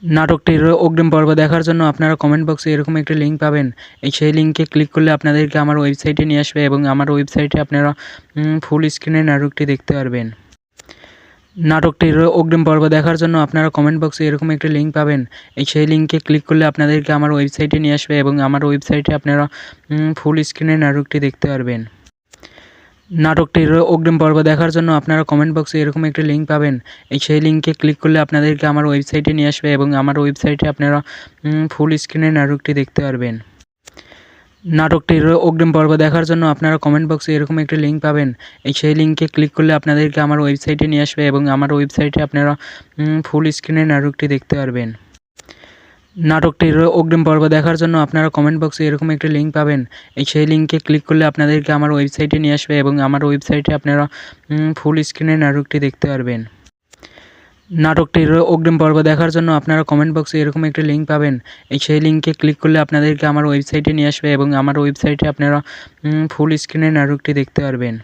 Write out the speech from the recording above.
নাটকটির অগ্রিম পর্ব দেখার জন্য আপনারা কমেন্ট বক্সে এরকম একটি লিঙ্ক পাবেন। সেই লিঙ্কে ক্লিক করলে আপনাদেরকে আমার ওয়েবসাইটে নিয়ে আসবে এবং আমার ওয়েবসাইটে আপনারা ফুল স্ক্রিনে নাটকটি দেখতে পারবেন। নাটকটির অগ্রিম পর্ব দেখার জন্য আপনারা কমেন্ট বক্সে এরকম একটি লিঙ্ক পাবেন। সেই লিঙ্কে ক্লিক করলে আপনাদেরকে আমার ওয়েবসাইটে নিয়ে আসবে এবং আমার ওয়েবসাইটে আপনারা ফুল স্ক্রিনে নাটকটি দেখতে পারবেন। নাটকটির অগ্রিম পর্ব দেখার জন্য আপনারা কমেন্ট বক্সে এরকম একটি লিঙ্ক পাবেন। সেই লিঙ্কে ক্লিক করলে আপনাদেরকে আমার ওয়েবসাইটে নিয়ে আসবে এবং আমার ওয়েবসাইটে আপনারা ফুল স্ক্রিনে নাটকটি দেখতে পারবেন। নাটকটির অগ্রিম পর্ব দেখার জন্য আপনারা কমেন্ট বক্সে এরকম একটি লিঙ্ক পাবেন। সেই লিঙ্কে ক্লিক করলে আপনাদেরকে আমার ওয়েবসাইটে নিয়ে আসবে এবং আমার ওয়েবসাইটে আপনারা ফুল স্ক্রিনে নাটকটি দেখতে পারবেন। নাটকটির অগ্রিম পর্ব দেখার জন্য আপনারা কমেন্ট বক্সে এরকম একটি লিঙ্ক পাবেন। সেই লিঙ্কে ক্লিক করলে আপনাদেরকে আমার ওয়েবসাইটে নিয়ে আসবে এবং আমার ওয়েবসাইটে আপনারা ফুল স্ক্রিনে নাটকটি দেখতে পারবেন। নাটকটির অগ্রিম পর্ব দেখার জন্য আপনারা কমেন্ট বক্সে এরকম একটি লিঙ্ক পাবেন। সেই লিঙ্কে ক্লিক করলে আপনাদেরকে আমার ওয়েবসাইটে নিয়ে আসবে এবং আমার ওয়েবসাইটে আপনারা ফুল স্ক্রিনে নাটকটি দেখতে পারবেন।